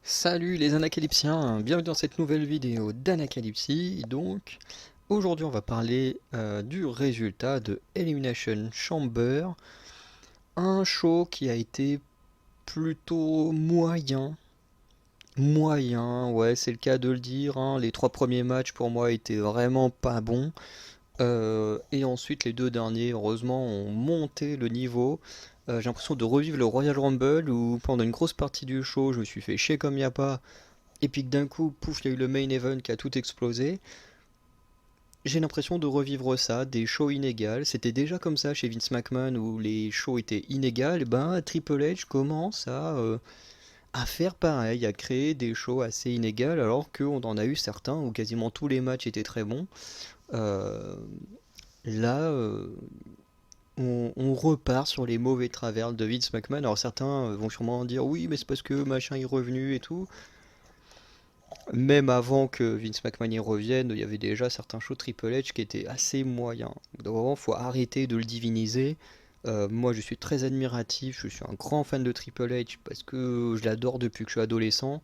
Salut les anacalypsiens, bienvenue dans cette nouvelle vidéo d'Anacalypsie. Donc, aujourd'hui on va parler du résultat de Elimination Chamber, un show qui a été plutôt moyen. Moyen, ouais, c'est le cas de le dire, hein. Les trois premiers matchs pour moi étaient vraiment pas bons. Et ensuite les deux derniers, heureusement, ont monté le niveau. J'ai l'impression de revivre le Royal Rumble où pendant une grosse partie du show je me suis fait chier comme y a pas. Et puis que d'un coup, pouf, il y a eu le main event qui a tout explosé. J'ai l'impression de revivre ça, des shows inégales. C'était déjà comme ça chez Vince McMahon où les shows étaient inégales. Et ben, Triple H commence à faire pareil, à créer des shows assez inégales alors qu'on en a eu certains où quasiment tous les matchs étaient très bons. Euh, là, on repart sur les mauvais travers de Vince McMahon. Alors certains vont sûrement dire oui, mais c'est parce que machin est revenu et tout. Même avant que Vince McMahon y revienne, il y avait déjà certains shows Triple H qui étaient assez moyens. Donc vraiment, faut arrêter de le diviniser. Moi, je suis très admiratif, je suis un grand fan de Triple H parce que je l'adore depuis que je suis adolescent.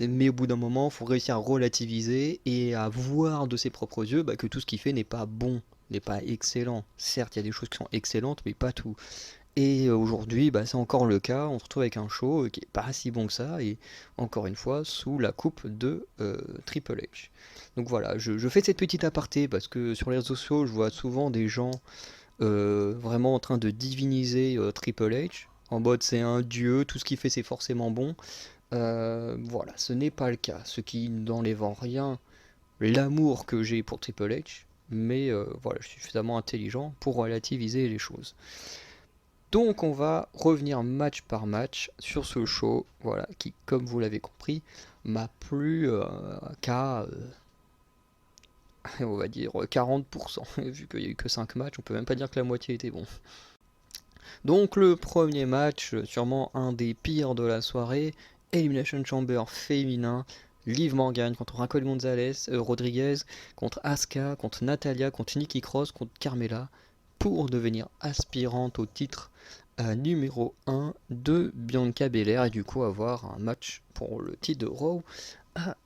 Mais au bout d'un moment, il faut réussir à relativiser et à voir de ses propres yeux que tout ce qu'il fait n'est pas bon, n'est pas excellent. Certes, il y a des choses qui sont excellentes, mais pas tout. Et aujourd'hui, c'est encore le cas. On se retrouve avec un show qui est pas si bon que ça, et encore une fois, sous la coupe de Triple H. Donc voilà, je fais cette petite aparté parce que sur les réseaux sociaux, je vois souvent des gens vraiment en train de diviniser Triple H. En mode c'est un dieu, tout ce qu'il fait c'est forcément bon. Voilà, ce n'est pas le cas. Ce qui n'enlève en rien l'amour que j'ai pour Triple H, mais voilà, je suis suffisamment intelligent pour relativiser les choses. Donc on va revenir match par match sur ce show, voilà, qui, comme vous l'avez compris, m'a plu qu'à, on va dire, 40%. Vu qu'il n'y a eu que 5 matchs, on peut même pas dire que la moitié était bon. Donc le premier match, sûrement un des pires de la soirée, Elimination Chamber féminin, Liv Morgan contre Raquel Gonzalez, Rodriguez, contre Asuka, contre Natalia, contre Nikki Cross, contre Carmella, pour devenir aspirante au titre numéro 1 de Bianca Belair et du coup avoir un match pour le titre de Raw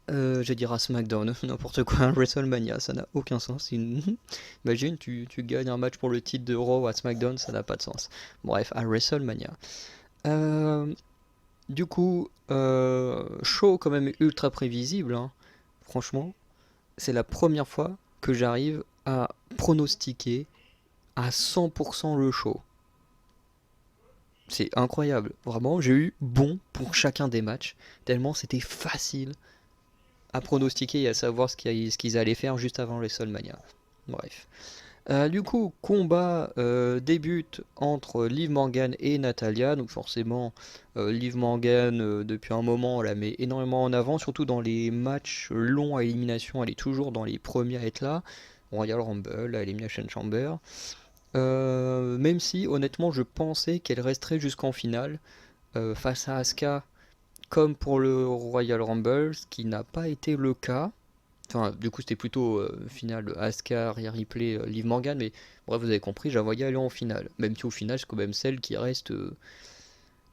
je dirais à SmackDown, n'importe quoi, un WrestleMania, ça n'a aucun sens. Imagine, tu gagnes un match pour le titre de Raw à SmackDown, ça n'a pas de sens. Bref, à WrestleMania. Euh, du coup, show quand même ultra prévisible, hein. Franchement, c'est la première fois que j'arrive à pronostiquer à 100% le show. C'est incroyable, vraiment, j'ai eu bon pour chacun des matchs, tellement c'était facile à pronostiquer et à savoir ce qu'ils allaient faire juste avant WrestleMania. Bref. Du coup, combat débute entre Liv Morgan et Natalia. Donc forcément, Liv Morgan, depuis un moment, on la met énormément en avant, surtout dans les matchs longs à élimination. Elle est toujours dans les premiers à être là. Royal Rumble, à Elimination Chamber. Même si, honnêtement, je pensais qu'elle resterait jusqu'en finale face à Asuka, comme pour le Royal Rumble, ce qui n'a pas été le cas. Enfin, du coup, c'était plutôt finale Asuka, Rhea Ripley, Liv Morgan, mais bref, vous avez compris, j'ai envoyé aller en finale. Même si au final, c'est quand même celle qui reste,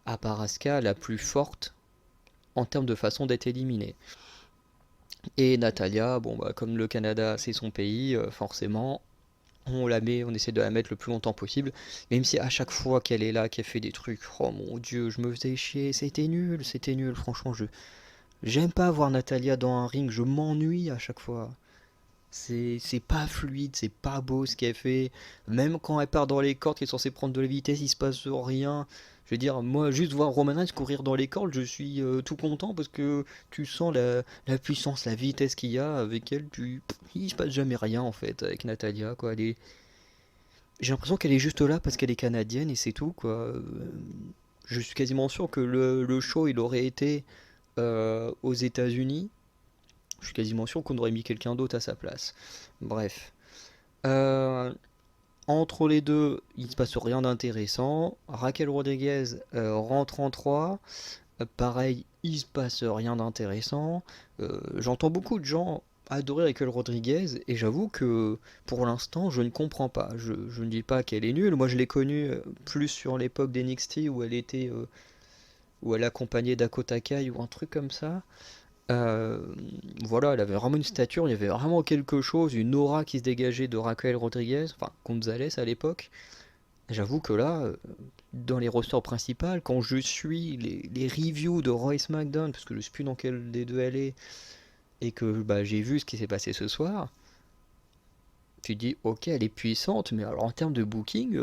à part Asuka, la plus forte en termes de façon d'être éliminée. Et Natalia, bon, comme le Canada, c'est son pays, forcément, on essaie de la mettre le plus longtemps possible, même si à chaque fois qu'elle est là, qu'elle fait des trucs, oh mon dieu, je me faisais chier, c'était nul, franchement, j'aime pas voir Natalia dans un ring, je m'ennuie à chaque fois. C'est pas fluide, c'est pas beau ce qu'elle fait. Même quand elle part dans les cordes, qui est censée prendre de la vitesse, il se passe rien. Je veux dire, moi, juste voir Roman Reigns courir dans les cordes, je suis tout content parce que tu sens la puissance, la vitesse qu'il y a avec elle. Il se passe jamais rien en fait avec Natalia, quoi. J'ai l'impression qu'elle est juste là parce qu'elle est canadienne et c'est tout, quoi. Je suis quasiment sûr que le show il aurait été aux États-Unis. Je suis quasiment sûr qu'on aurait mis quelqu'un d'autre à sa place. Bref. Euh, Entre les deux, il ne se passe rien d'intéressant. Raquel Rodriguez rentre en 3. Pareil, il se passe rien d'intéressant. J'entends beaucoup de gens adorer Raquel Rodriguez et j'avoue que pour l'instant je ne comprends pas. Je ne dis pas qu'elle est nulle. Moi je l'ai connue plus sur l'époque d'NXT où elle était où elle accompagnait Dakota Kai ou un truc comme ça. Euh, voilà, elle avait vraiment une stature, il y avait vraiment quelque chose, une aura qui se dégageait de Raquel Rodriguez, enfin Gonzalez à l'époque. J'avoue que là, dans les rosters principaux, quand je suis les reviews de Royce SmackDown, parce que je sais plus dans quel des deux elle est, et que bah, j'ai vu ce qui s'est passé ce soir, tu te dis ok elle est puissante, mais alors en termes de booking,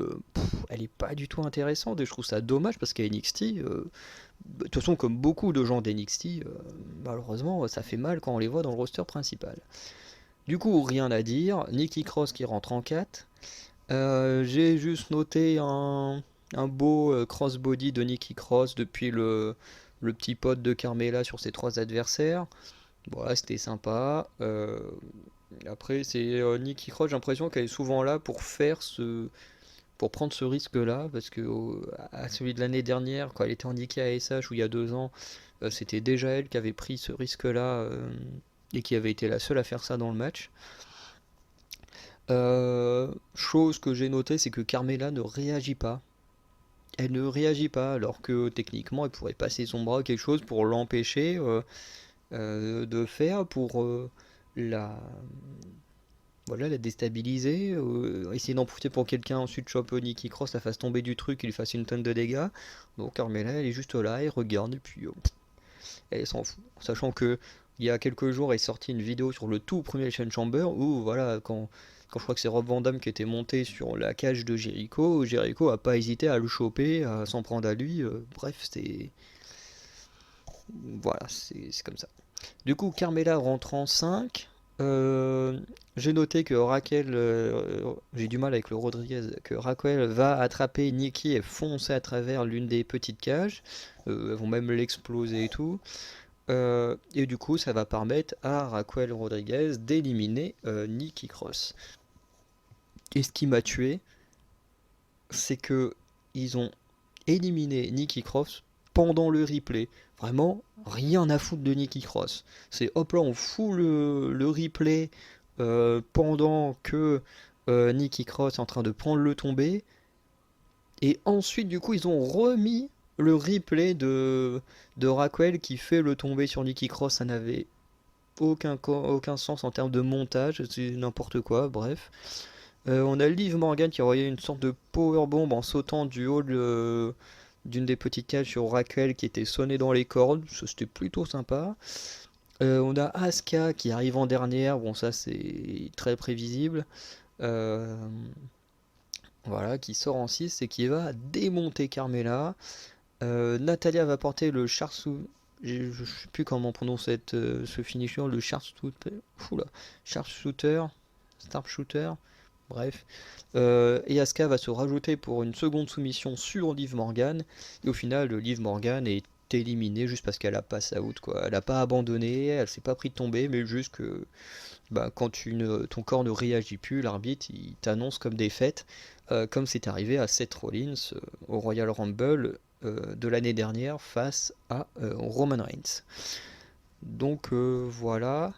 elle est pas du tout intéressante, et je trouve ça dommage parce qu'à NXT, de toute façon comme beaucoup de gens d'NXT, malheureusement ça fait mal quand on les voit dans le roster principal. Du coup rien à dire, Nikki Cross qui rentre en 4. J'ai juste noté un beau crossbody de Nikki Cross depuis le petit pote de Carmella sur ses 3 adversaires. Voilà, c'était sympa. Après, c'est Nikki Cross, j'ai l'impression qu'elle est souvent là pour prendre ce risque-là, parce que à celui de l'année dernière, quand elle était en Nikki ASH, ou il y a 2 ans, c'était déjà elle qui avait pris ce risque-là et qui avait été la seule à faire ça dans le match. Chose que j'ai notée, c'est que Carmella ne réagit pas. Elle ne réagit pas, alors que techniquement, elle pourrait passer son bras ou quelque chose pour l'empêcher de faire, pour la, voilà, la déstabiliser, essayer d'en profiter pour quelqu'un, ensuite chope Nikki Cross, la fasse tomber du truc, il lui fasse une tonne de dégâts. Donc Carmella, elle est juste là, elle regarde, et puis elle s'en fout. Sachant que il y a quelques jours est sortie une vidéo sur le tout premier Elimination Chamber où voilà quand je crois que c'est Rob Van Dam qui était monté sur la cage de Jericho, Jericho a pas hésité à le choper, à s'en prendre à lui. Bref, c'est voilà, c'est comme ça. Du coup, Carmella rentre en 5. J'ai noté que Raquel, j'ai du mal avec le Rodriguez, que Raquel va attraper Nikki et foncer à travers l'une des petites cages. Elles vont même l'exploser et tout. Et du coup, ça va permettre à Raquel Rodriguez d'éliminer Nikki Cross. Et ce qui m'a tué, c'est que ils ont éliminé Nikki Cross pendant le replay. Vraiment, rien à foutre de Nikki Cross. C'est hop là, on fout le replay pendant que Nikki Cross est en train de prendre le tombé. Et ensuite, du coup, ils ont remis le replay de Raquel qui fait le tombé sur Nikki Cross. Ça n'avait aucun sens en termes de montage, c'est n'importe quoi, bref. On a Liv Morgan qui a envoyé une sorte de powerbomb en sautant du haut d'une des petites cages sur Raquel qui était sonnée dans les cordes, ça c'était plutôt sympa. On a Asuka qui arrive en dernière, bon ça c'est très prévisible. Euh, voilà, qui sort en 6 et qui va démonter Carmella. Natalia va porter le Sharpshooter. Je sais plus comment on prononce ce finisher, le Sharpshooter. Oula, Sharpshooter, Sharpshooter. Bref. Et Asuka va se rajouter pour une seconde soumission sur Liv Morgan. Et au final, Liv Morgan est éliminée juste parce qu'elle a pass out, quoi. Elle a pas abandonné, elle s'est pas pris de tomber, mais juste que bah, quand ton corps ne réagit plus, l'arbitre il t'annonce comme défaite, comme c'est arrivé à Seth Rollins au Royal Rumble de l'année dernière face à Roman Reigns. Donc voilà.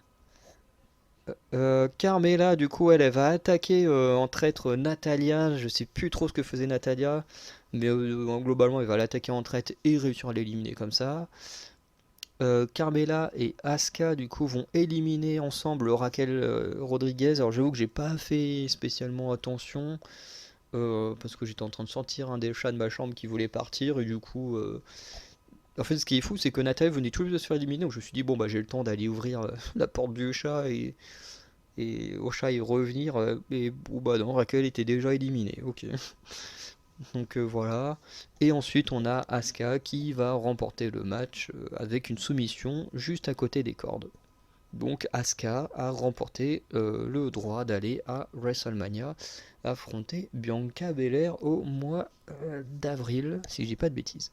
Carmella, du coup, elle va attaquer en traître Natalia. Je sais plus trop ce que faisait Natalia, mais globalement, elle va l'attaquer en traître et réussir à l'éliminer comme ça. Carmella et Asuka, du coup, vont éliminer ensemble Raquel Rodriguez. Alors, j'avoue que j'ai pas fait spécialement attention parce que j'étais en train de sortir un des chats de ma chambre qui voulait partir, et du coup. En fait, ce qui est fou, c'est que Natalia venait tout juste de se faire éliminer, donc je me suis dit, bon, bah j'ai le temps d'aller ouvrir la porte du chat et au chat y revenir. Et bon, bah non, Raquel était déjà éliminée. Ok. Donc voilà. Et ensuite, on a Asuka qui va remporter le match avec une soumission juste à côté des cordes. Donc Asuka a remporté le droit d'aller à WrestleMania affronter Bianca Belair au mois d'avril, si je dis pas de bêtises.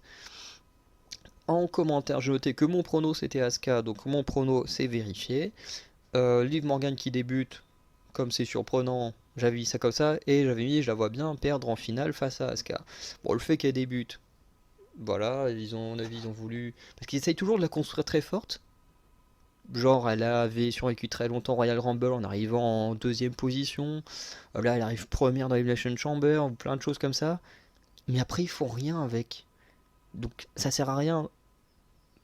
En commentaire, j'ai noté que mon prono c'était Asuka, donc mon prono c'est vérifié. Liv Morgan qui débute, comme c'est surprenant, j'avais mis ça comme ça, et j'avais mis je la vois bien perdre en finale face à Asuka. Bon, le fait qu'elle débute, voilà, ils ont voulu. Parce qu'ils essayent toujours de la construire très forte. Genre, elle avait survécu très longtemps Royal Rumble en arrivant en deuxième position. Là, elle arrive première dans l'Elimination Chamber, ou plein de choses comme ça. Mais après, ils font rien avec. Donc, ça sert à rien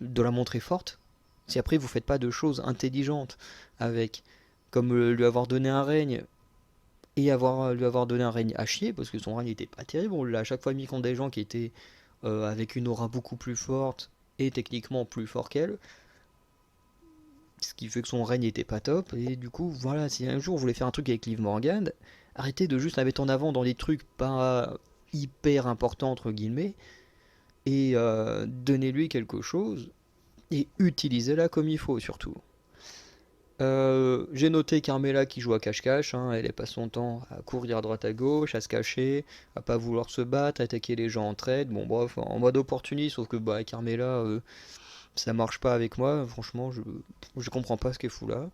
de la montrer forte si après vous faites pas de choses intelligentes avec, comme lui avoir donné un règne et lui avoir donné un règne à chier, parce que son règne était pas terrible. On l'a à chaque fois mis contre des gens qui étaient avec une aura beaucoup plus forte et techniquement plus fort qu'elle, ce qui fait que son règne était pas top. Et du coup, voilà, si un jour vous voulez faire un truc avec Liv Morgan, arrêtez de juste la mettre en avant dans des trucs pas hyper importants entre guillemets, et donnez-lui quelque chose et utilisez-la comme il faut surtout. J'ai noté Carmela qui joue à cache-cache, hein, elle passe son temps à courir à droite à gauche, à se cacher, à pas vouloir se battre, à attaquer les gens en trade, bon bref, en mode opportuniste, sauf que bah, Carmela, ça marche pas avec moi, franchement, je comprends pas ce qu'elle fout là.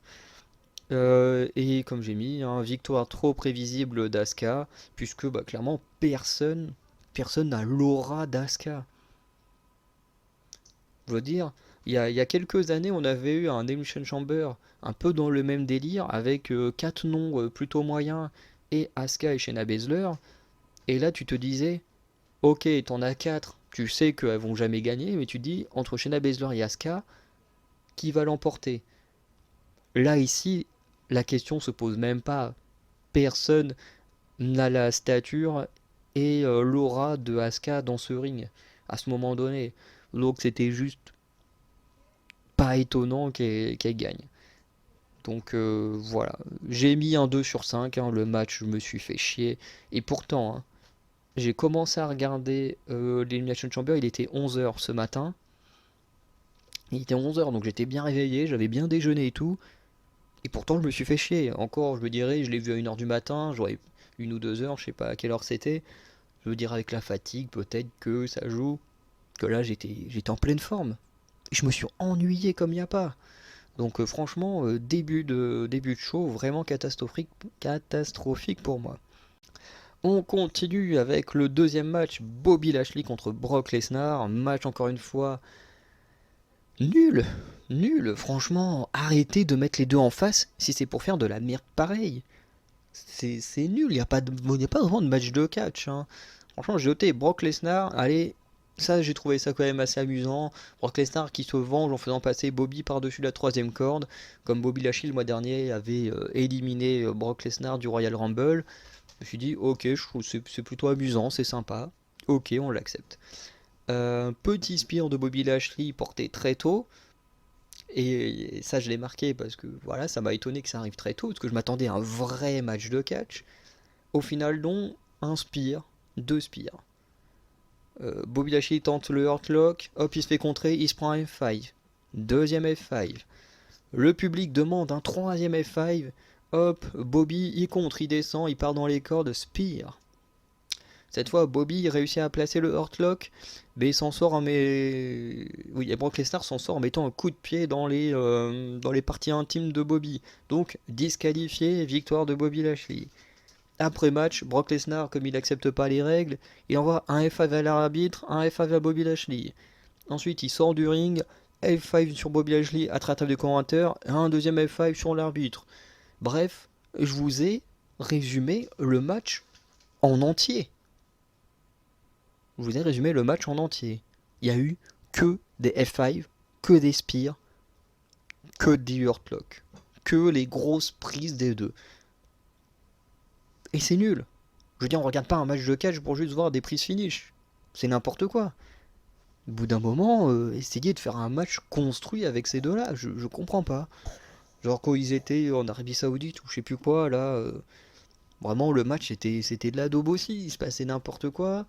Et comme j'ai mis, hein, victoire trop prévisible d'Asuka, puisque bah, clairement personne n'a l'aura d'Asuka. Je veux dire, il y a quelques années, on avait eu un Elimination Chamber un peu dans le même délire, avec 4 noms plutôt moyens, et Asuka et Shayna Baszler. Et là, tu te disais, ok, t'en as 4, tu sais qu'elles vont jamais gagner, mais tu te dis, entre Shayna Baszler et Asuka, qui va l'emporter? Là, ici, la question se pose même pas. Personne n'a la stature et l'aura de Asuka dans ce ring, à ce moment donné. Donc c'était juste pas étonnant qu'elle gagne. Donc voilà, j'ai mis un 2 sur 5, hein, le match, je me suis fait chier. Et pourtant, hein, j'ai commencé à regarder l'Elimination Chamber, il était 11 h ce matin. Il était 11 h, donc j'étais bien réveillé, j'avais bien déjeuné et tout. Et pourtant, je me suis fait chier. Encore, je me dirais, je l'ai vu à 1 h du matin, j'aurais 1 ou 2 heures, je sais pas à quelle heure c'était. Je veux dire, avec la fatigue, peut-être que ça joue. Que là, j'étais en pleine forme. Et je me suis ennuyé comme il n'y a pas. Donc franchement, début de show vraiment catastrophique pour moi. On continue avec le deuxième match, Bobby Lashley contre Brock Lesnar. Match encore une fois nul, nul. Franchement, arrêtez de mettre les deux en face si c'est pour faire de la merde pareille. C'est nul, il n'y a pas vraiment de match de catch, hein. Franchement, j'ai noté Brock Lesnar, allez, ça j'ai trouvé ça quand même assez amusant. Brock Lesnar qui se venge en faisant passer Bobby par-dessus la troisième corde, comme Bobby Lashley le mois dernier avait éliminé Brock Lesnar du Royal Rumble. Je me suis dit, ok, je trouve c'est plutôt amusant, c'est sympa. Ok, on l'accepte. Petit spear de Bobby Lashley porté très tôt. Et ça, je l'ai marqué parce que voilà, ça m'a étonné que ça arrive très tôt, parce que je m'attendais à un vrai match de catch. Au final, non, un spear, deux spears. Bobby Lashley tente le Hurt Lock, hop, il se fait contrer, il se prend un F5. Deuxième F5. Le public demande un troisième F5. Hop, Bobby, il contre, il descend, il part dans les cordes, spear. Cette fois, Bobby réussit à placer le Hurt Lock, mais il s'en sort en Oui, et Brock Lesnar s'en sort en mettant un coup de pied dans les parties intimes de Bobby. Donc, disqualifié, victoire de Bobby Lashley. Après match, Brock Lesnar, comme il n'accepte pas les règles, il envoie un F5 à l'arbitre, un F5 à Bobby Lashley. Ensuite, il sort du ring, F5 sur Bobby Lashley à travers du commentateur, et un deuxième F5 sur l'arbitre. Bref, je vous ai résumé le match en entier. Je vous ai résumé le match en entier. Il y a eu que des F5, que des spears, que des hurtlock, que les grosses prises des deux. Et c'est nul. Je veux dire, on regarde pas un match de catch pour juste voir des prises finish. C'est n'importe quoi. Au bout d'un moment, essayez de faire un match construit avec ces deux-là. Je comprends pas. Genre quand ils étaient en Arabie Saoudite ou je sais plus quoi, là, vraiment le match c'était de la daube aussi. Il se passait n'importe quoi.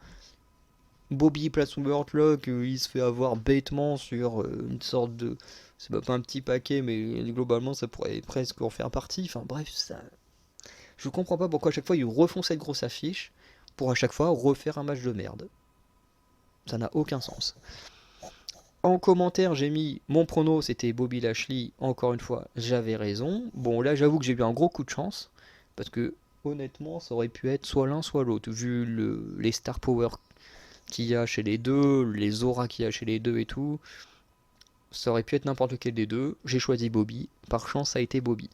Bobby place son Hurtlock, il se fait avoir bêtement sur une sorte de... C'est pas un petit paquet, mais globalement ça pourrait presque en faire partie. Enfin bref, ça... Je comprends pas pourquoi à chaque fois ils refont cette grosse affiche pour à chaque fois refaire un match de merde. Ça n'a aucun sens. En commentaire, j'ai mis mon prono, c'était Bobby Lashley. Encore une fois, j'avais raison. Bon, là, j'avoue que j'ai eu un gros coup de chance. Parce que, honnêtement, ça aurait pu être soit l'un, soit l'autre. Vu les star power qu'il y a chez les deux, les auras qu'il y a chez les deux et tout. Ça aurait pu être n'importe quel des deux. J'ai choisi Bobby. Par chance, ça a été Bobby.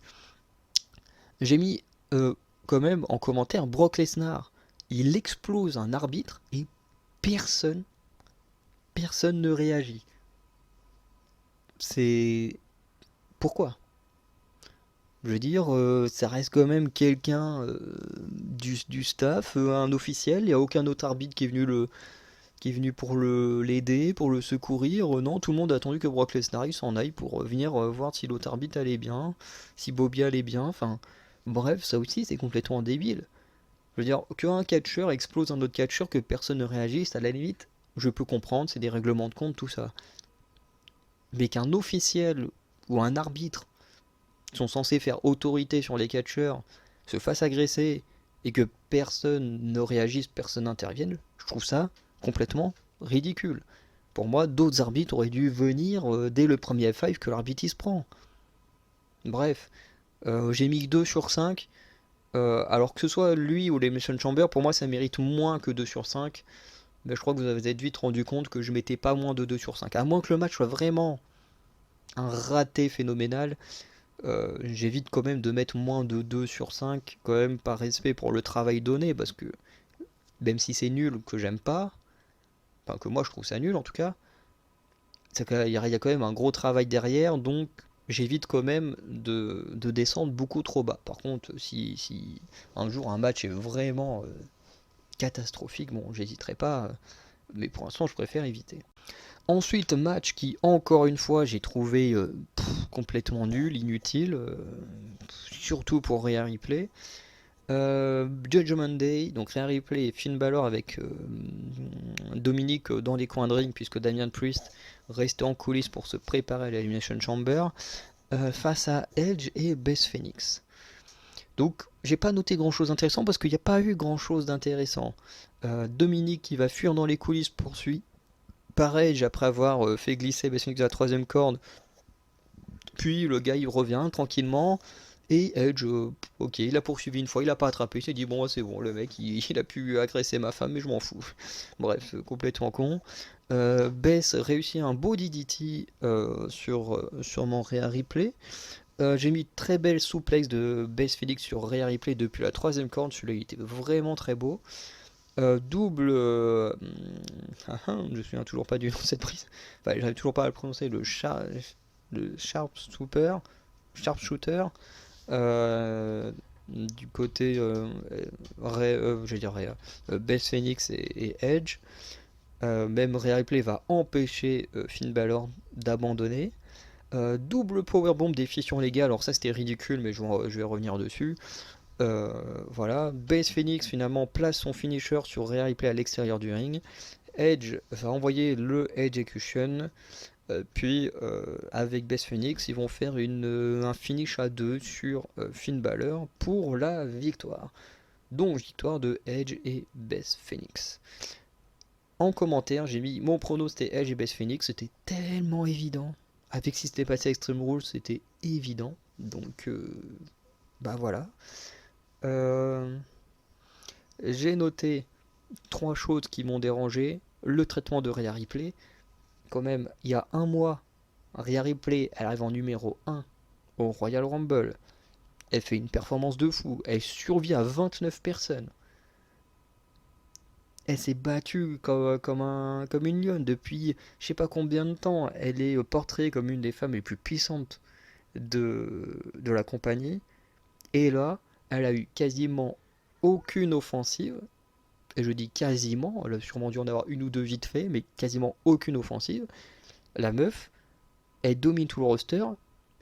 J'ai mis, quand même, en commentaire, Brock Lesnar. Il explose un arbitre et personne ne réagit. c'est... Pourquoi? Je veux dire, ça reste quand même quelqu'un du staff, un officiel, il n'y a aucun autre arbitre qui est venu pour l'aider, pour le secourir. Non, tout le monde a attendu que Brock Lesnar il s'en aille pour venir voir si l'autre arbitre allait bien, si Bobby allait bien, enfin... Bref, ça aussi c'est complètement débile. Je veux dire, qu'un catcheur explose un autre catcheur, que personne ne réagisse, à la limite, je peux comprendre, c'est des règlements de compte, tout ça. Mais qu'un officiel ou un arbitre qui sont censés faire autorité sur les catcheurs se fassent agresser et que personne ne réagisse, personne n'intervienne, je trouve ça complètement ridicule. Pour moi, d'autres arbitres auraient dû venir dès le premier F5 que l'arbitre il se prend. Bref, j'ai mis 2 sur 5. Alors que ce soit lui ou les Elimination Chamber, pour moi ça mérite moins que 2 sur 5. Mais je crois que vous avez vite rendu compte que je mettais pas moins de 2 sur 5. À moins que le match soit vraiment un raté phénoménal, j'évite quand même de mettre moins de 2 sur 5, quand même par respect pour le travail donné, parce que même si c'est nul, que j'aime pas, enfin que moi je trouve ça nul en tout cas, il y a quand même un gros travail derrière, donc j'évite quand même de descendre beaucoup trop bas. Par contre, si un jour un match est vraiment catastrophique, bon, j'hésiterai pas, mais pour l'instant, je préfère éviter. Ensuite, match qui, encore une fois, j'ai trouvé complètement nul, inutile, surtout pour Rhea Ripley. Judgment Day, donc Rhea Ripley et Finn Balor avec Dominique dans les coins de ring, puisque Damian Priest restait en coulisses pour se préparer à l'Elimination Chamber, face à Edge et Beth Phoenix. Donc j'ai pas noté grand chose d'intéressant parce qu'il n'y a pas eu grand chose d'intéressant. Dominique qui va fuir dans les coulisses poursuit par Edge après avoir fait glisser Beth Phoenix à la troisième corde. Puis le gars il revient tranquillement et Edge, ok, il a poursuivi une fois, il a pas attrapé, il s'est dit bon c'est bon, le mec il a pu agresser ma femme mais je m'en fous. Bref, complètement con. Beth réussit un beau DDT sur mon Rhea Ripley. J'ai mis très belle souplex de Beth Phoenix sur Rhea Ripley depuis la troisième corde, celui-là il était vraiment très beau. Double. Je me souviens toujours pas du nom de cette prise. Enfin, j'arrive toujours pas à le prononcer. Le Sharpshooter. Sharpshooter. Du côté. Je vais dire Rhea. Beth Phoenix et Edge. Même Rhea Ripley va empêcher Finn Balor d'abandonner. Double powerbomb des fissions légales, alors ça c'était ridicule mais je vais revenir dessus. Voilà, Beth Phoenix finalement place son finisher sur Rhea Ripley à l'extérieur du ring. Edge va envoyer le Execution, puis avec Beth Phoenix ils vont faire un finish à 2 sur Finn Balor pour la victoire. Donc victoire de Edge et Beth Phoenix. En commentaire j'ai mis mon prono c'était Edge et Beth Phoenix, c'était tellement évident. Avec ce qui s'était passé à Extreme Rules, c'était évident. Donc, bah voilà. J'ai noté 3 choses qui m'ont dérangé. Le traitement de Rhea Ripley. Quand même, il y a un mois, Rhea Ripley, elle arrive en numéro 1 au Royal Rumble. Elle fait une performance de fou. Elle survit à 29 personnes. Elle s'est battue comme une lionne depuis je sais pas combien de temps. Elle est portrait comme une des femmes les plus puissantes de la compagnie. Et là, elle a eu quasiment aucune offensive. Et je dis quasiment, elle a sûrement dû en avoir une ou deux vite fait, mais quasiment aucune offensive. La meuf, elle domine tout le roster.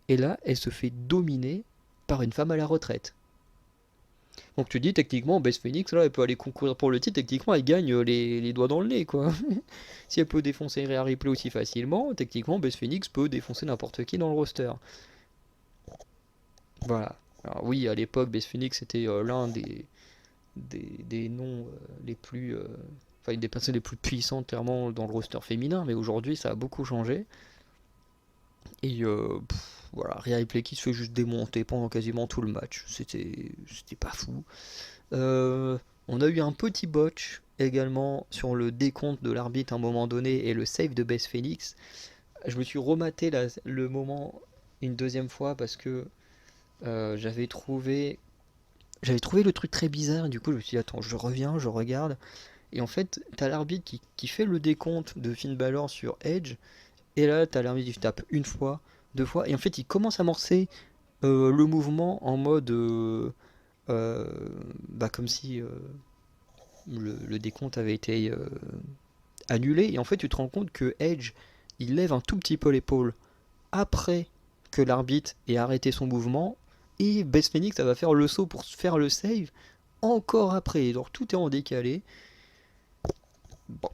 Et là, elle se fait dominer par une femme à la retraite. Donc tu dis techniquement Beth Phoenix là elle peut aller concourir pour le titre, techniquement elle gagne les doigts dans le nez quoi. Si elle peut défoncer Rhea Ripley aussi facilement, techniquement Beth Phoenix peut défoncer n'importe qui dans le roster. Voilà. Alors oui à l'époque Beth Phoenix était l'un des noms les plus... Enfin une des personnes les plus puissantes clairement dans le roster féminin, mais aujourd'hui ça a beaucoup changé. Et voilà, Rhea Ripley qui se fait juste démonter pendant quasiment tout le match. C'était pas fou. On a eu un petit botch également sur le décompte de l'arbitre à un moment donné et le save de Beth Phoenix. Je me suis rematé le moment une deuxième fois parce que j'avais trouvé le truc très bizarre. Et du coup, je me suis dit, attends, je reviens, je regarde. Et en fait, t'as l'arbitre qui fait le décompte de Finn Balor sur Edge. Et là, t'as l'arbitre qui tape une fois, deux fois, et en fait, il commence à amorcer le mouvement en mode euh, comme si le décompte avait été annulé. Et en fait, tu te rends compte que Edge, il lève un tout petit peu l'épaule après que l'arbitre ait arrêté son mouvement. Et Beth Phoenix, ça va faire le saut pour faire le save encore après. Donc tout est en décalé. Bon,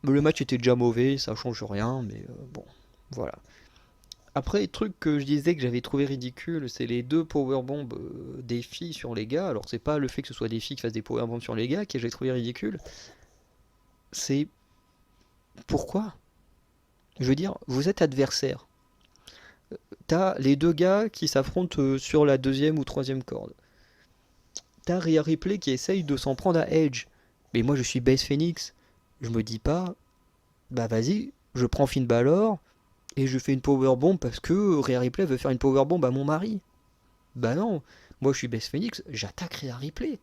le match était déjà mauvais, ça change rien, mais bon, voilà. Après, truc que je disais que j'avais trouvé ridicule, c'est les deux powerbombs des filles sur les gars. Alors, c'est pas le fait que ce soit des filles qui fassent des powerbombs sur les gars que j'ai trouvé ridicule, c'est pourquoi. Je veux dire, vous êtes adversaires. T'as les deux gars qui s'affrontent sur la deuxième ou troisième corde. T'as Rhea Ripley qui essaye de s'en prendre à Edge. Mais moi, je suis Beth Phoenix. Je me dis pas, bah vas-y, je prends Finn Balor et je fais une powerbomb parce que Rhea Ripley veut faire une powerbomb à mon mari. Bah non, moi je suis Beth Phoenix, j'attaque Rhea Ripley.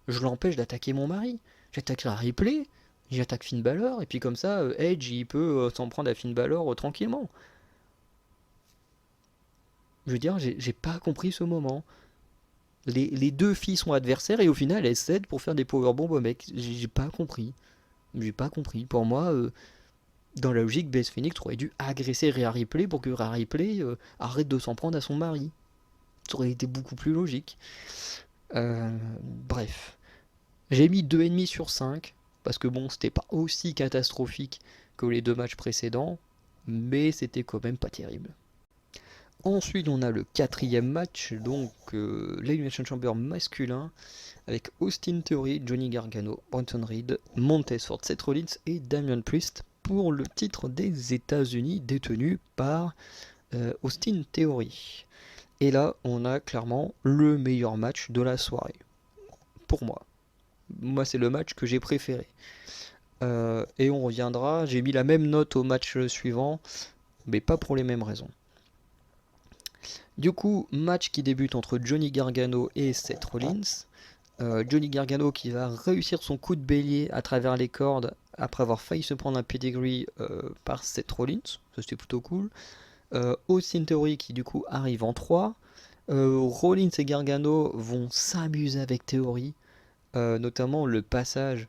Je l'empêche d'attaquer mon mari. J'attaque Rhea Ripley, j'attaque Finn Balor, et puis comme ça, Edge il peut s'en prendre à Finn Balor tranquillement. Je veux dire, j'ai pas compris ce moment. Les deux filles sont adversaires et au final elles cèdent pour faire des powerbombs au mec. J'ai pas compris. J'ai pas compris. Pour moi, dans la logique, Beth Phoenix aurait dû agresser Rhea Ripley pour que Rhea Ripley arrête de s'en prendre à son mari. Ça aurait été beaucoup plus logique. Bref. J'ai mis 2,5 sur 5, parce que bon, c'était pas aussi catastrophique que les deux matchs précédents, mais c'était quand même pas terrible. Ensuite, on a le quatrième match, donc l'Elimination Chamber masculin, avec Austin Theory, Johnny Gargano, Bronson Reed, Montez Ford, Seth Rollins et Damian Priest pour le titre des États-Unis détenu par Austin Theory. Et là, on a clairement le meilleur match de la soirée, pour moi. Moi, c'est le match que j'ai préféré. Et on reviendra, j'ai mis la même note au match suivant, mais pas pour les mêmes raisons. Du coup, match qui débute entre Johnny Gargano et Seth Rollins. Johnny Gargano qui va réussir son coup de bélier à travers les cordes après avoir failli se prendre un pedigree par Seth Rollins, ça c'était plutôt cool. Austin Theory qui du coup arrive en 3. Rollins et Gargano vont s'amuser avec Theory, notamment le passage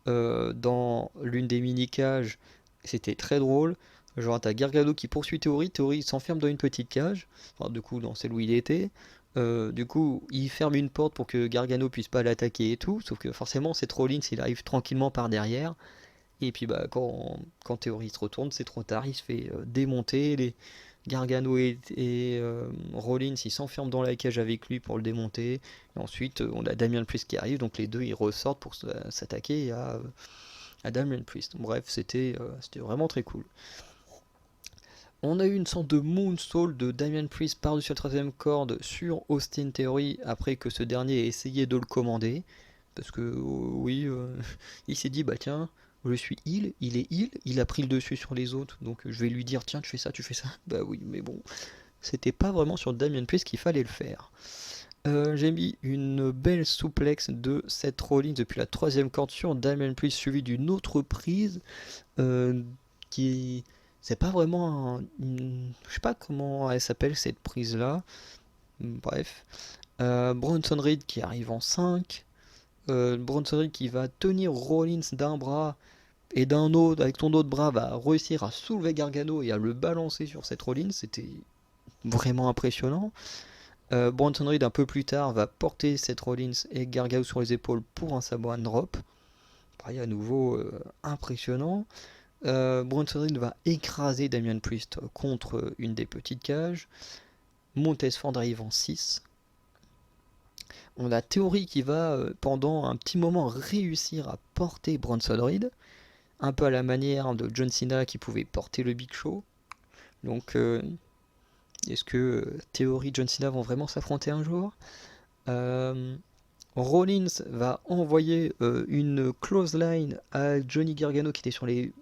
dans l'une des mini-cages, c'était très drôle. Genre, t'as Gargano qui poursuit Theory, Theory s'enferme dans une petite cage, enfin, du coup, dans celle où il était. Du coup, il ferme une porte pour que Gargano puisse pas l'attaquer et tout, sauf que forcément, c'est Rollins, il arrive tranquillement par derrière. Et puis, bah, quand Theory se retourne, c'est trop tard, il se fait démonter. Gargano et Rollins, ils s'enferment dans la cage avec lui pour le démonter. Et ensuite, on a Damian Priest qui arrive, donc les deux ils ressortent pour s'attaquer à Damian Priest. Bref, c'était vraiment très cool. On a eu une sorte de moonsault de Damian Priest par-dessus la troisième corde sur Austin Theory après que ce dernier ait essayé de le commander. Parce que, oui, il s'est dit, bah tiens, je suis heal, il est heal, il a pris le dessus sur les autres, donc je vais lui dire, tiens, tu fais ça, tu fais ça. Bah oui, mais bon, c'était pas vraiment sur Damian Priest qu'il fallait le faire. J'ai mis une belle souplex de Seth Rollins depuis la troisième corde sur Damian Priest, suivi d'une autre prise qui c'est pas vraiment je sais pas comment elle s'appelle cette prise là. Bref, Bronson Reed qui arrive en 5. Bronson Reed qui va tenir Rollins d'un bras et d'un autre, avec son autre bras, va réussir à soulever Gargano et à le balancer sur cette Rollins. C'était vraiment impressionnant. Bronson Reed un peu plus tard va porter cette Rollins et Gargano sur les épaules pour un Samoan drop. Pareil, à nouveau impressionnant. Bronson Reed va écraser Damian Priest contre une des petites cages. Montez Ford arrive en 6. On a Theory qui va pendant un petit moment réussir à porter Bronson Reed, un peu à la manière de John Cena qui pouvait porter le Big Show. Donc est-ce que Theory et John Cena vont vraiment s'affronter un jour? Rollins va envoyer une clothesline à Johnny Gargano qui était sur les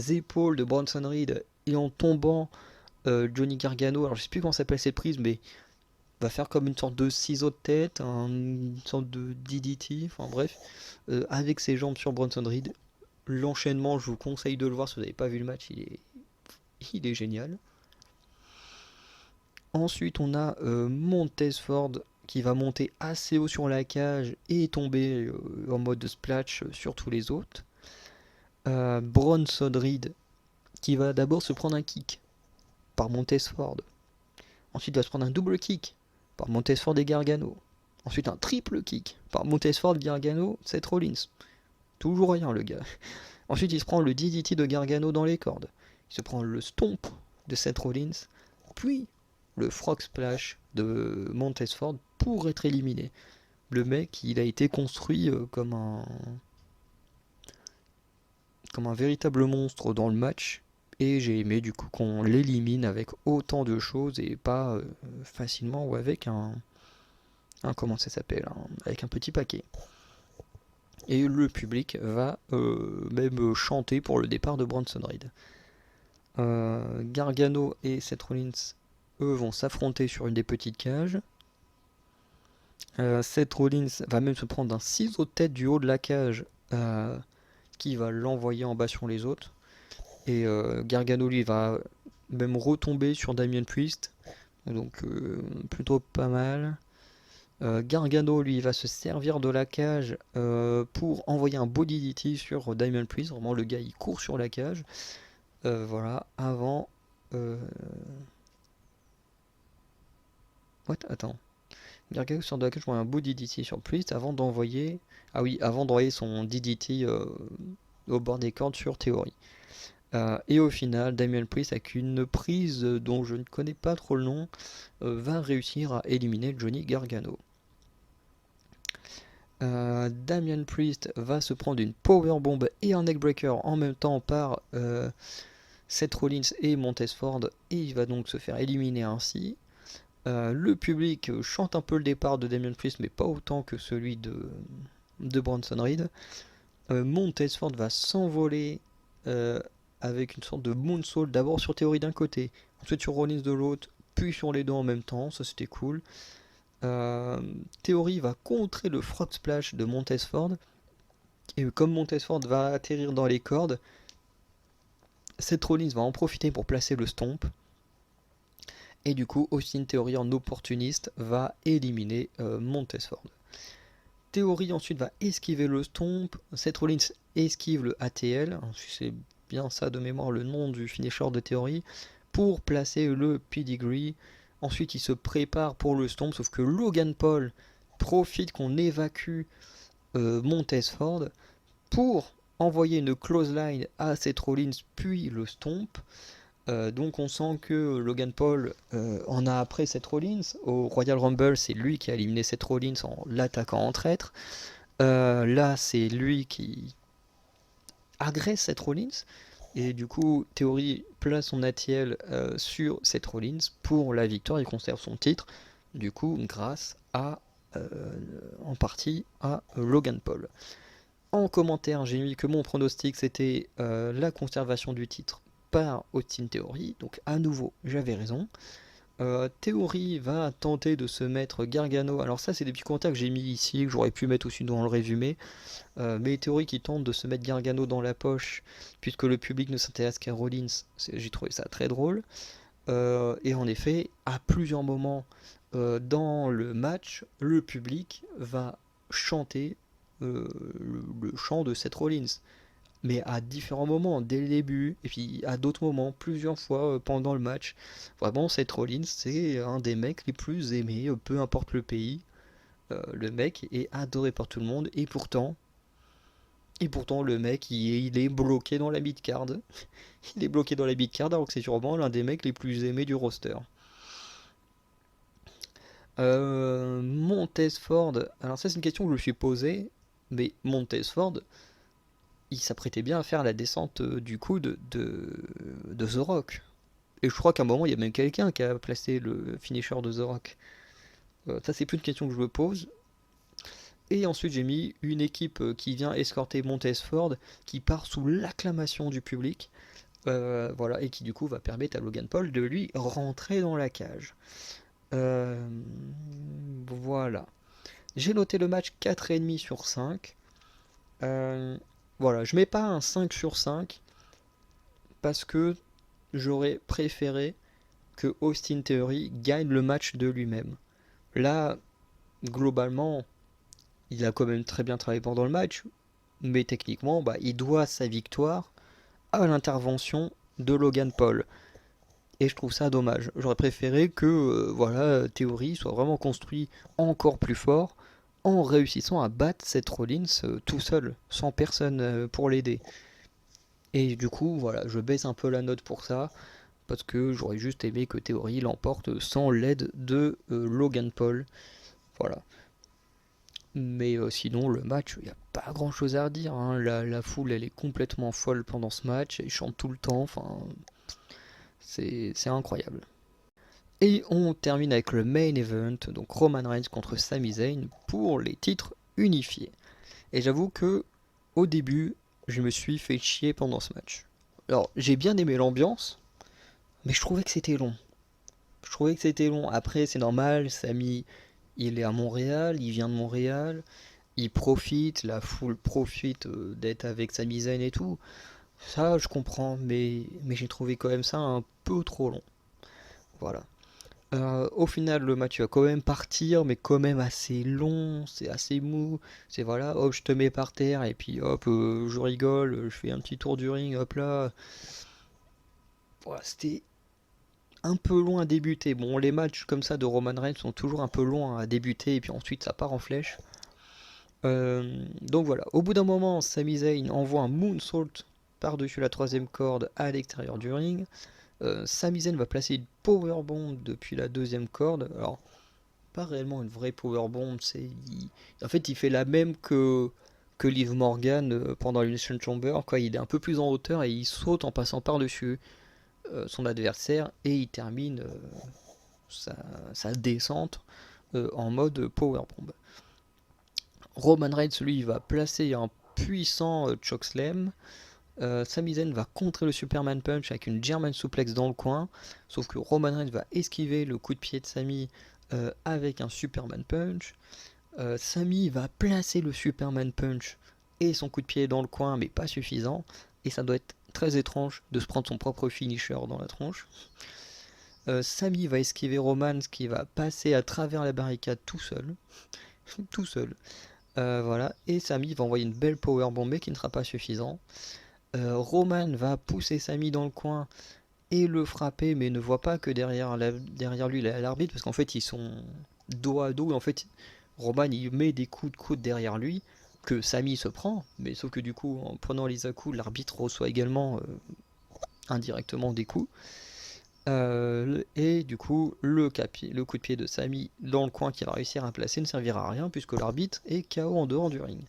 épaules de Bronson Reed, et en tombant Johnny Gargano, alors je sais plus comment s'appelle cette prise, mais va faire comme une sorte de ciseau de tête, une sorte de DDT, enfin bref, avec ses jambes sur Bronson Reed. L'enchaînement, je vous conseille de le voir si vous n'avez pas vu le match, il est il est génial. Ensuite, on a Montez Ford qui va monter assez haut sur la cage et tomber en mode splash sur tous les autres. Bronson Reed qui va d'abord se prendre un kick par Montez Ford. Ensuite, il va se prendre un double kick par Montez Ford et Gargano. Ensuite, un triple kick par Montez Ford, Gargano, Seth Rollins. Toujours rien, le gars. Ensuite, il se prend le DDT de Gargano dans les cordes. Il se prend le stomp de Seth Rollins. Puis, le frog splash de Montez Ford pour être éliminé. Le mec, il a été construit comme un véritable monstre dans le match. Et j'ai aimé du coup qu'on l'élimine avec autant de choses et pas facilement ou avec comment ça s'appelle, avec un petit paquet. Et le public va même chanter pour le départ de Bronson Reed. Gargano et Seth Rollins, eux, vont s'affronter sur une des petites cages. Seth Rollins va même se prendre un ciseau de tête du haut de la cage qui va l'envoyer en bas sur les autres. Et Gargano, lui, va même retomber sur Damien Priest. Donc, plutôt pas mal. Gargano, lui, va se servir de la cage pour envoyer un body DDT sur Damien Priest. Vraiment, le gars, il court sur la cage. Voilà, avant... What? Attends. Gargano sort de la cage pour un body DDT sur Priest avant d'envoyer... Ah oui, avant d'envoyer son DDT au bord des cordes sur Theory. Et au final, Damien Priest, avec une prise dont je ne connais pas trop le nom, va réussir à éliminer Johnny Gargano. Damien Priest va se prendre une powerbomb et un neckbreaker en même temps par Seth Rollins et Montez Ford, et il va donc se faire éliminer ainsi. Le public chante un peu le départ de Damien Priest, mais pas autant que celui de Bronson Reed. Montez Ford va s'envoler avec une sorte de moonsault, d'abord sur Theory d'un côté, ensuite sur Rollins de l'autre, puis sur les deux en même temps, ça c'était cool. Theory va contrer le frog splash de Montez Ford, et comme Montez Ford va atterrir dans les cordes, Seth Rollins va en profiter pour placer le stomp, et du coup Austin Theory en opportuniste va éliminer Montez Ford. Theory ensuite va esquiver le stomp, Seth Rollins esquive le ATL, c'est bien ça de mémoire le nom du finisher de Theory, pour placer le pedigree. Ensuite il se prépare pour le stomp, sauf que Logan Paul profite qu'on évacue Montez Ford pour envoyer une clothesline à Seth Rollins puis le stomp. Donc on sent que Logan Paul en a après Seth Rollins. Au Royal Rumble, c'est lui qui a éliminé Seth Rollins en l'attaquant en traître. Là, c'est lui qui agresse Seth Rollins. Et du coup, Theory place son ATL sur Seth Rollins pour la victoire. Il conserve son titre, du coup, grâce à, en partie, à Logan Paul. En commentaire, j'ai mis que mon pronostic, c'était la conservation du titre par Austin Theory, donc à nouveau j'avais raison. Theory va tenter de se mettre Gargano, alors ça c'est des petits commentaires que j'ai mis ici, que j'aurais pu mettre aussi dans le résumé, mais Theory qui tente de se mettre Gargano dans la poche, puisque le public ne s'intéresse qu'à Rollins, j'ai trouvé ça très drôle. Et en effet, à plusieurs moments dans le match, le public va chanter le chant de Seth Rollins, mais à différents moments, dès le début, et puis à d'autres moments, plusieurs fois pendant le match. Vraiment, Seth Rollins, c'est un des mecs les plus aimés, peu importe le pays. Le mec est adoré par tout le monde, et pourtant, le mec, il est bloqué dans la mid-card. Il est bloqué dans la mid-card, alors que c'est sûrement l'un des mecs les plus aimés du roster. Montez Ford, alors ça c'est une question que je me suis posée, mais Montez Ford, il s'apprêtait bien à faire la descente du coup de The Rock. Et je crois qu'à un moment, il y a même quelqu'un qui a placé le finisher de The Rock. Ça, c'est plus une question que je me pose. Et ensuite, j'ai mis une équipe qui vient escorter Montez Ford, qui part sous l'acclamation du public. Voilà, et qui du coup va permettre à Logan Paul de lui rentrer dans la cage. Voilà. J'ai noté le match 4,5 sur 5. Voilà, je mets pas un 5 sur 5 parce que j'aurais préféré que Austin Theory gagne le match de lui-même. Là, globalement, il a quand même très bien travaillé pendant le match, mais techniquement, il doit sa victoire à l'intervention de Logan Paul. Et je trouve ça dommage. J'aurais préféré que Theory soit vraiment construit encore plus fort en réussissant à battre Seth Rollins tout seul, sans personne pour l'aider. Et du coup, voilà, je baisse un peu la note pour ça, parce que j'aurais juste aimé que Theory l'emporte sans l'aide de Logan Paul. Voilà. Mais sinon, le match, il n'y a pas grand chose à redire, hein. La foule, elle est complètement folle pendant ce match, ils chantent tout le temps, enfin, c'est incroyable. Et on termine avec le main event, donc Roman Reigns contre Sami Zayn pour les titres unifiés. Et j'avoue que au début, je me suis fait chier pendant ce match. Alors, j'ai bien aimé l'ambiance, mais je trouvais que c'était long. Je trouvais que c'était long. Après, c'est normal, Sami, il est à Montréal, il vient de Montréal, il profite, la foule profite d'être avec Sami Zayn et tout. Ça, je comprends, mais j'ai trouvé quand même ça un peu trop long. Voilà. Au final, le match va quand même partir, mais quand même assez long, c'est assez mou. C'est voilà, hop, je te mets par terre, et puis hop, je rigole, je fais un petit tour du ring, hop là. Voilà, c'était un peu long à débuter. Bon, les matchs comme ça de Roman Reigns sont toujours un peu longs à débuter, et puis ensuite ça part en flèche. Donc voilà, au bout d'un moment, Sami Zayn envoie un moonsault par-dessus la troisième corde à l'extérieur du ring. Sami Zayn va placer une powerbomb depuis la deuxième corde. Alors, pas réellement une vraie powerbomb, en fait, il fait la même que Liv Morgan pendant l'Elimination Chamber, quoi. Il est un peu plus en hauteur et il saute en passant par-dessus son adversaire et il termine sa, sa descente en mode powerbomb. Roman Reigns, lui, va placer un puissant chokeslam. Sami Zayn va contrer le Superman Punch avec une German Suplex dans le coin, sauf que Roman Reigns va esquiver le coup de pied de Sami avec un Superman Punch. Sami va placer le Superman Punch et son coup de pied dans le coin, mais pas suffisant, et ça doit être très étrange de se prendre son propre finisher dans la tronche. Sami va esquiver Roman, qui va passer à travers la barricade tout seul. Tout seul. Voilà, et Sami va envoyer une belle powerbomb, mais qui ne sera pas suffisant. Roman va pousser Sami dans le coin et le frapper, mais ne voit pas que derrière lui il y a l'arbitre, parce qu'en fait ils sont dos à dos, et en fait Roman il met des coups de coude derrière lui que Sami se prend, mais sauf que du coup en prenant les à-coups, l'arbitre reçoit également indirectement des coups. Et du coup le coup de pied de Sami dans le coin qu'il va réussir à placer ne servira à rien puisque l'arbitre est KO en dehors du ring.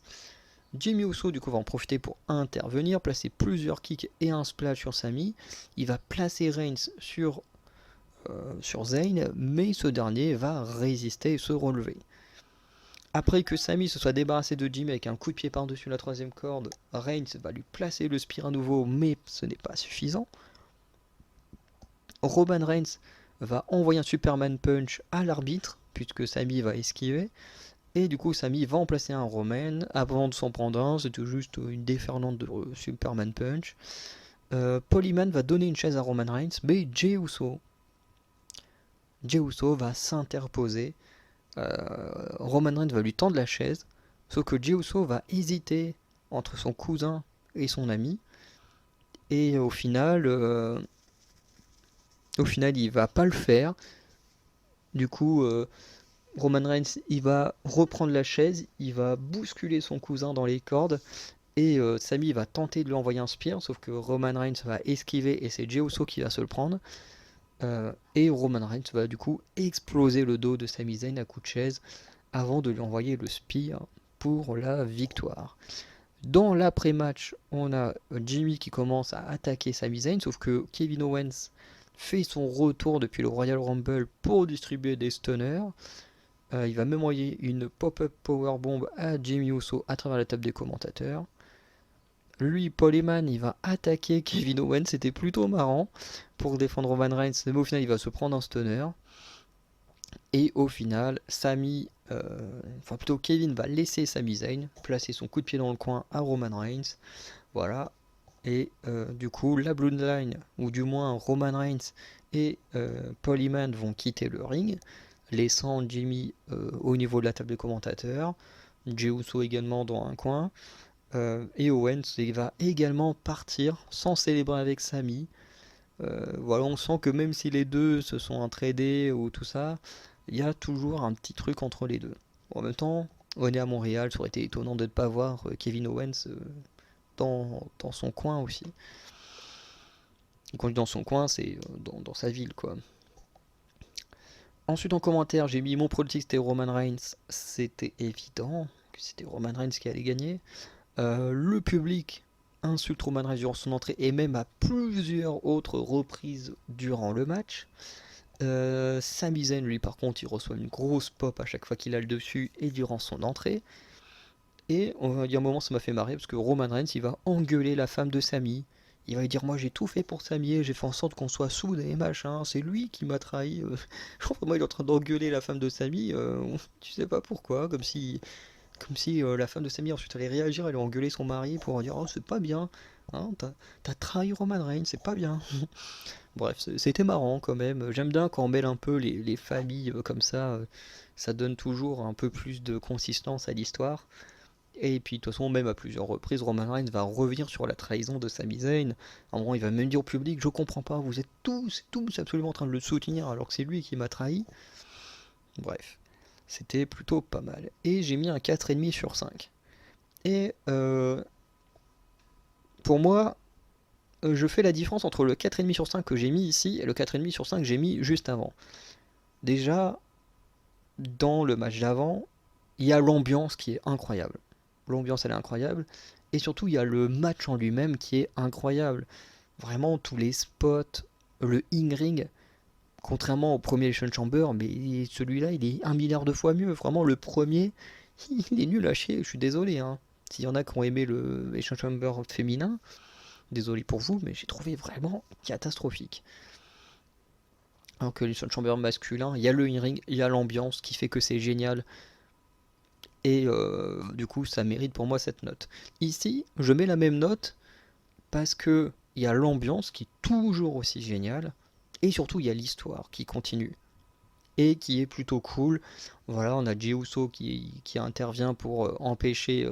Jimmy Uso du coup va en profiter pour intervenir, placer plusieurs kicks et un splash sur Sami. Il va placer Reigns sur Zayn, mais ce dernier va résister et se relever. Après que Sami se soit débarrassé de Jimmy avec un coup de pied par-dessus la troisième corde, Reigns va lui placer le spear à nouveau, mais ce n'est pas suffisant. Roman Reigns va envoyer un Superman Punch à l'arbitre, puisque Sami va esquiver. Et du coup, Sami va en placer un Roman avant de s'en prendre un. C'était juste une déferlante de Superman Punch. Paul Heyman va donner une chaise à Roman Reigns, mais Jey Uso va s'interposer. Roman Reigns va lui tendre la chaise, sauf que Jey Uso va hésiter entre son cousin et son ami. Et au final, il va pas le faire. Du coup, Roman Reigns, il va reprendre la chaise, il va bousculer son cousin dans les cordes, et Sami va tenter de lui envoyer un spear, sauf que Roman Reigns va esquiver, et c'est Jey Uso qui va se le prendre. Et Roman Reigns va du coup exploser le dos de Sami Zayn à coup de chaise, avant de lui envoyer le spear pour la victoire. Dans l'après-match, on a Jimmy qui commence à attaquer Sami Zayn, sauf que Kevin Owens fait son retour depuis le Royal Rumble pour distribuer des stunners. Il va même envoyer une pop-up powerbomb à Jimmy Uso à travers la table des commentateurs. Lui, Paul Heyman, il va attaquer Kevin Owens, c'était plutôt marrant pour défendre Roman Reigns, mais au final il va se prendre un stunner. Et au final, Kevin va laisser Sami Zayn placer son coup de pied dans le coin à Roman Reigns. Voilà, Et du coup, la Bloodline, ou du moins Roman Reigns et Paul Heyman vont quitter le ring, laissant Jimmy au niveau de la table de commentateurs, Jey Uso également dans un coin, et Owens il va également partir sans célébrer avec Sami. Voilà, on sent que même si les deux se sont entraidés ou tout ça, il y a toujours un petit truc entre les deux. Bon, en même temps, on est à Montréal, ça aurait été étonnant de ne pas voir Kevin Owens dans son coin aussi. Quand je dis dans son coin, c'est dans sa ville, quoi. Ensuite, en commentaire, j'ai mis mon pronostic, c'était Roman Reigns. C'était évident que c'était Roman Reigns qui allait gagner. Le public insulte Roman Reigns durant son entrée et même à plusieurs autres reprises durant le match. Sami Zayn, lui, par contre, il reçoit une grosse pop à chaque fois qu'il a le dessus et durant son entrée. Et il y a un moment, ça m'a fait marrer parce que Roman Reigns, il va engueuler la femme de Sami. Il va lui dire, moi j'ai tout fait pour Sami et j'ai fait en sorte qu'on soit soudés, machin. C'est lui qui m'a trahi. Je crois vraiment il est en train d'engueuler la femme de Sami. Tu sais pas pourquoi, comme si la femme de Sami ensuite allait réagir, elle allait engueuler son mari pour dire, oh c'est pas bien. Hein, t'as trahi Roman Reigns, c'est pas bien. Bref, c'était marrant quand même. J'aime bien quand on mêle un peu les familles comme ça. Ça donne toujours un peu plus de consistance à l'histoire. Et puis de toute façon, même à plusieurs reprises, Roman Reigns va revenir sur la trahison de Sami Zayn. En moment, il va même dire au public, je comprends pas, vous êtes tous absolument en train de le soutenir alors que c'est lui qui m'a trahi. Bref, c'était plutôt pas mal. Et j'ai mis un 4,5 sur 5. Et pour moi, je fais la différence entre le 4,5 sur 5 que j'ai mis ici et le 4,5 sur 5 que j'ai mis juste avant. Déjà, dans le match d'avant, il y a l'ambiance qui est incroyable. L'ambiance elle est incroyable. Et surtout, il y a le match en lui-même qui est incroyable. Vraiment, tous les spots, le in-ring, contrairement au premier Elimination Chamber, mais celui-là, il est un milliard de fois mieux. Vraiment, le premier, il est nul à chier, je suis désolé. Hein. S'il y en a qui ont aimé le Elimination Chamber féminin, désolé pour vous, mais j'ai trouvé vraiment catastrophique. Alors que l'Elimination Chamber masculin, il y a le in-ring, il y a l'ambiance qui fait que c'est génial. Et du coup, ça mérite pour moi cette note. Ici, je mets la même note parce que il y a l'ambiance qui est toujours aussi géniale. Et surtout, il y a l'histoire qui continue. Et qui est plutôt cool. Voilà, on a Jey Uso qui intervient pour empêcher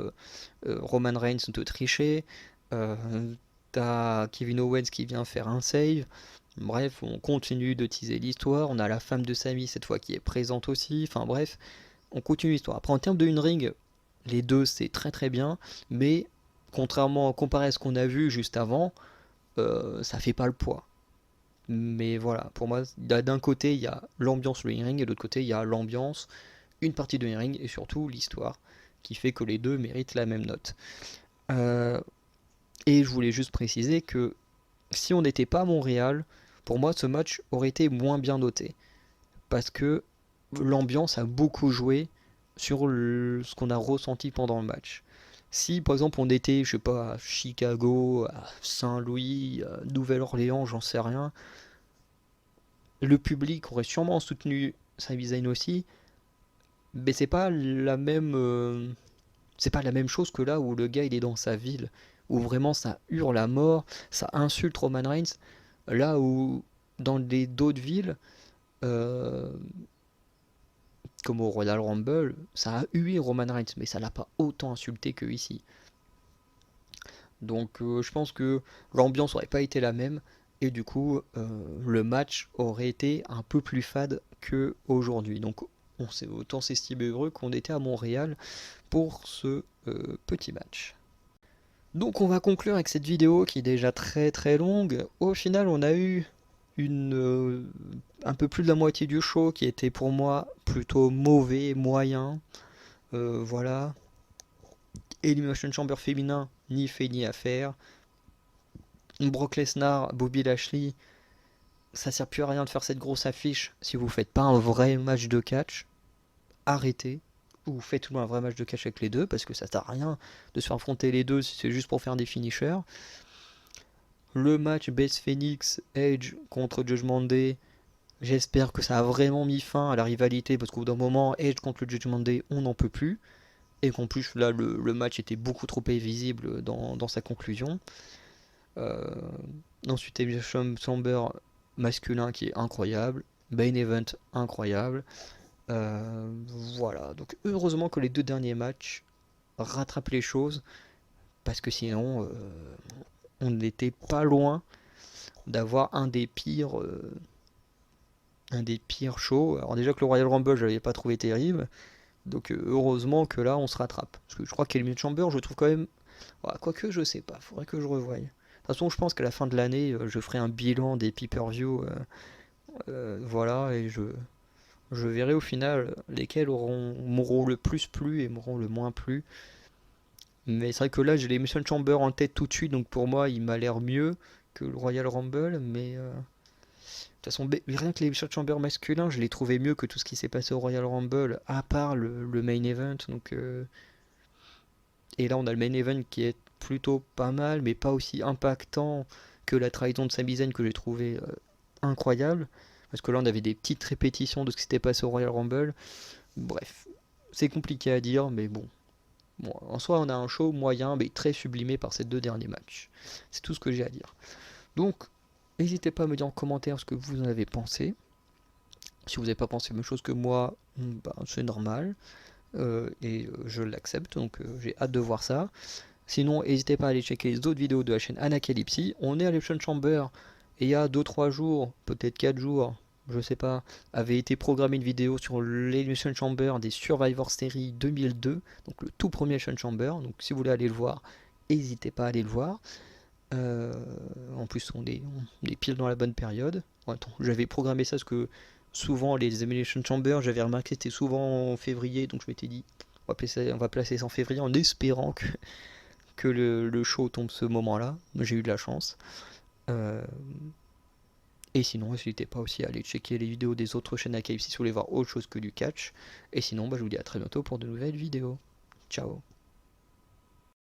Roman Reigns de tricher. T'as Kevin Owens qui vient faire un save. Bref, on continue de teaser l'histoire. On a la femme de Sami cette fois qui est présente aussi. Enfin bref, on continue l'histoire. Après, en termes de in-ring, les deux c'est très très bien. Mais contrairement comparé à ce qu'on a vu juste avant, ça fait pas le poids. Mais voilà, pour moi, d'un côté il y a l'ambiance le in-ring et de l'autre côté il y a l'ambiance, une partie de in-ring et surtout l'histoire qui fait que les deux méritent la même note. Euh, et je voulais juste préciser que si on n'était pas à Montréal, pour moi ce match aurait été moins bien noté parce que l'ambiance a beaucoup joué sur ce qu'on a ressenti pendant le match. Si par exemple on était, je sais pas, à Chicago, à Saint-Louis, à Nouvelle-Orléans, j'en sais rien, le public aurait sûrement soutenu Sami Zayn aussi, mais c'est pas la même chose que là où le gars il est dans sa ville, où vraiment ça hurle à mort, ça insulte Roman Reigns, là où dans d'autres villes, euh, comme au Royal Rumble, ça a hué Roman Reigns, mais ça l'a pas autant insulté que ici. Donc je pense que l'ambiance aurait pas été la même et du coup le match aurait été un peu plus fade que aujourd'hui. Donc on s'est autant s'estimer heureux qu'on était à Montréal pour ce petit match. Donc on va conclure avec cette vidéo qui est déjà très très longue. Au final on a eu un peu plus de la moitié du show qui était pour moi plutôt mauvais, moyen. Voilà. Elimination Chamber féminin, ni fait ni à faire. Brock Lesnar, Bobby Lashley, ça sert plus à rien de faire cette grosse affiche si vous faites pas un vrai match de catch. Arrêtez. Ou faites tout un vrai match de catch avec les deux parce que ça sert à rien de se faire affronter les deux si c'est juste pour faire des finishers. Le match Beth Phoenix Edge contre Judgment Day, j'espère que ça a vraiment mis fin à la rivalité parce qu'au bout d'un moment Edge contre le Judgment Day on n'en peut plus et qu'en plus là le match était beaucoup trop prévisible dans sa conclusion. Euh, Ensuite, Elimination Chamber masculin qui est incroyable. Main Event incroyable. Euh, voilà, donc heureusement que les deux derniers matchs rattrapent les choses, parce que sinon, on n'était pas loin d'avoir un des pires shows. Alors déjà que le Royal Rumble, je l'avais pas trouvé terrible, donc heureusement que là, on se rattrape. Parce que je crois qu'Elimination Chamber, je trouve quand même... Ouais, quoique, je sais pas, faudrait que je revoie. De toute façon, je pense qu'à la fin de l'année, je ferai un bilan des pay-per-view, voilà, et je verrai au final lesquels m'auront le plus plu et m'auront le moins plu. Mais c'est vrai que là, j'ai les Mission Chamber en tête tout de suite, donc pour moi, il m'a l'air mieux que le Royal Rumble. Mais de toute façon, rien que les Mission Chamber masculins, je les trouvais mieux que tout ce qui s'est passé au Royal Rumble, à part le main event. Donc, et là, on a le main event qui est plutôt pas mal, mais pas aussi impactant que la trahison de Sami Zayn que j'ai trouvé incroyable. Parce que là, on avait des petites répétitions de ce qui s'était passé au Royal Rumble. Bref, c'est compliqué à dire, mais bon. Bon, en soi, on a un show moyen, mais très sublimé par ces deux derniers matchs. C'est tout ce que j'ai à dire. Donc, n'hésitez pas à me dire en commentaire ce que vous en avez pensé. Si vous n'avez pas pensé la même chose que moi, bah, c'est normal. Et je l'accepte, donc j'ai hâte de voir ça. Sinon, n'hésitez pas à aller checker les autres vidéos de la chaîne Anacalypsy. On est à l'Election Chamber, et il y a 2-3 jours, peut-être 4 jours, je sais pas, avait été programmée une vidéo sur l'Election Chamber des Survivor Series 2002, donc le tout premier Election Chamber. Donc si vous voulez aller le voir, n'hésitez pas à aller le voir. Euh, En plus, on est pile dans la bonne période. Attends, j'avais programmé ça parce que souvent les Elimination Chamber, j'avais remarqué que c'était souvent en février, donc je m'étais dit, on va placer ça en février en espérant que le show tombe ce moment-là. J'ai eu de la chance. Euh, et sinon, n'hésitez pas aussi à aller checker les vidéos des autres chaînes à KFC si vous voulez voir autre chose que du catch. Et sinon, bah, je vous dis à très bientôt pour de nouvelles vidéos. Ciao.